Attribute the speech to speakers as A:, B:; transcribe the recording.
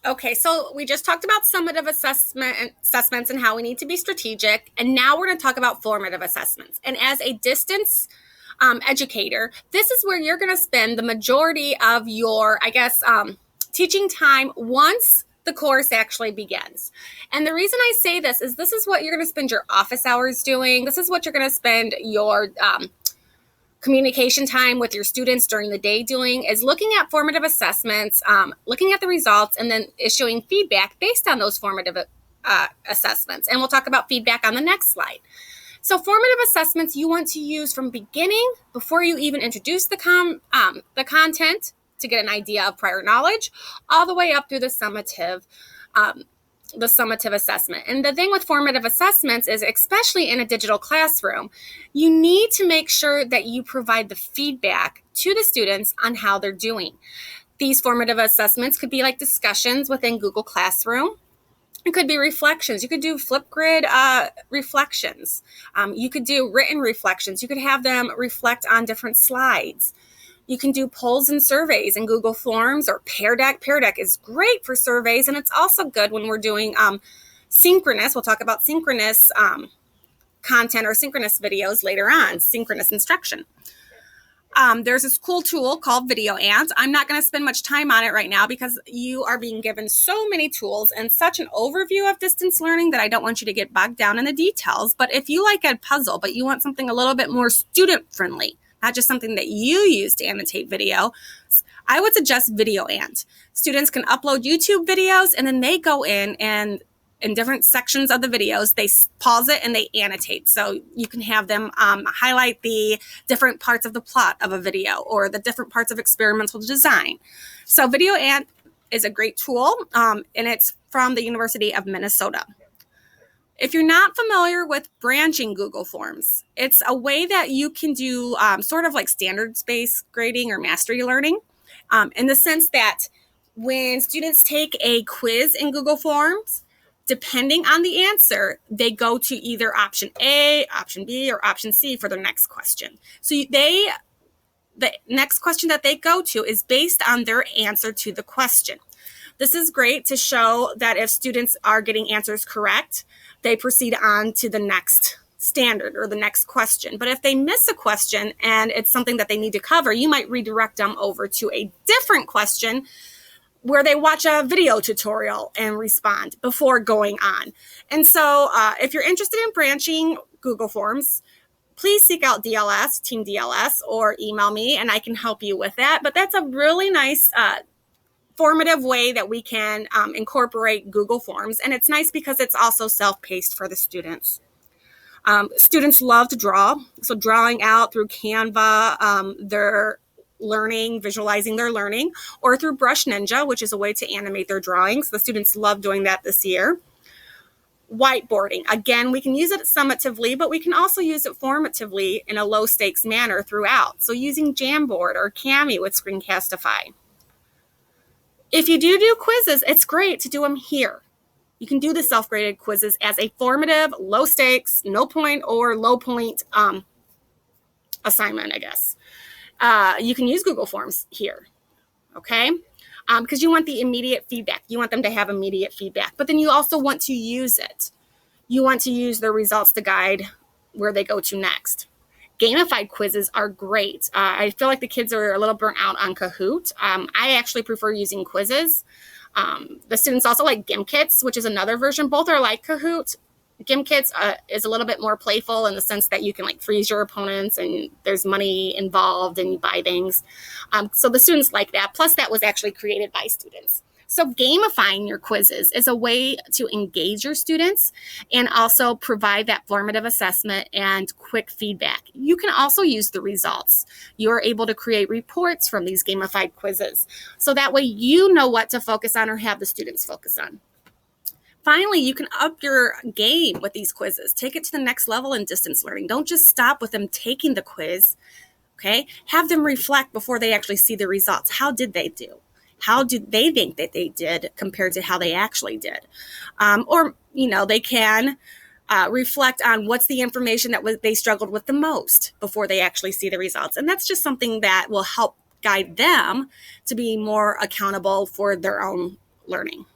A: Okay, so we just talked about summative assessments and how we need to be strategic, and now we're going to talk about formative assessments. And as a distance educator, this is where you're going to spend the majority of your, teaching time once the course actually begins. And the reason I say this is what you're going to spend your office hours doing. This is what you're going to spend your communication time with your students during the day doing, is looking at formative assessments, looking at the results, and then issuing feedback based on those formative assessments. And we'll talk about feedback on the next slide. So formative assessments you want to use from beginning, before you even introduce the content, to get an idea of prior knowledge, all the way up through the summative assessment. And the thing with formative assessments is, especially in a digital classroom, you need to make sure that you provide the feedback to the students on how they're doing. These formative assessments could be like discussions within Google Classroom. It could be reflections. You could do Flipgrid reflections. You could do written reflections. You could have them reflect on different slides. You can do polls and surveys in Google Forms or Pear Deck. Pear Deck is great for surveys, and it's also good when we're doing synchronous. We'll talk about synchronous content or synchronous videos later on, synchronous instruction. There's this cool tool called Video Ant. I'm not going to spend much time on it right now because you are being given so many tools and such an overview of distance learning that I don't want you to get bogged down in the details. But if you like Edpuzzle, but you want something a little bit more student-friendly, not just something that you use to annotate video, I would suggest Video Ant. Students can upload YouTube videos, and then they go in and in different sections of the videos, they pause it and they annotate. So you can have them highlight the different parts of the plot of a video or the different parts of experimental design. So Video Ant is a great tool, and it's from the University of Minnesota. If you're not familiar with branching Google Forms, it's a way that you can do sort of like standards-based grading or mastery learning, in the sense that when students take a quiz in Google Forms, depending on the answer, they go to either option A, option B, or option C for their next question. So the next question that they go to is based on their answer to the question. This is great to show that if students are getting answers correct, they proceed on to the next standard or the next question. But if they miss a question and it's something that they need to cover, you might redirect them over to a different question where they watch a video tutorial and respond before going on. And so if you're interested in branching Google Forms, please seek out DLS, Team DLS, or email me and I can help you with that. But that's a really nice formative way that we can incorporate Google Forms. And it's nice because it's also self-paced for the students. Students love to draw. So drawing out through Canva, their learning, visualizing their learning, or through Brush Ninja, which is a way to animate their drawings. The students love doing that this year. Whiteboarding. Again, we can use it summatively, but we can also use it formatively in a low stakes manner throughout. So using Jamboard or Kami with Screencastify. If you do quizzes, it's great to do them here. You can do the self-graded quizzes as a formative, low stakes, no point or low point assignment, I guess. You can use Google Forms here, okay? Because you want the immediate feedback. You want them to have immediate feedback, but then you also want to use it. You want to use the results to guide where they go to next. Gamified quizzes are great. I feel like the kids are a little burnt out on Kahoot. I actually prefer using quizzes. The students also like GimKits, which is another version. Both are like Kahoot. GimKits is a little bit more playful in the sense that you can like freeze your opponents and there's money involved and you buy things. So the students like that. Plus that was actually created by students. So gamifying your quizzes is a way to engage your students and also provide that formative assessment and quick feedback. You can also use the results. You're able to create reports from these gamified quizzes. So that way you know what to focus on or have the students focus on. Finally, you can up your game with these quizzes. Take it to the next level in distance learning. Don't just stop with them taking the quiz, okay? Have them reflect before they actually see the results. How did they do? How did they think that they did compared to how they actually did? Or, they can reflect on what's the information that they struggled with the most before they actually see the results. And that's just something that will help guide them to be more accountable for their own learning.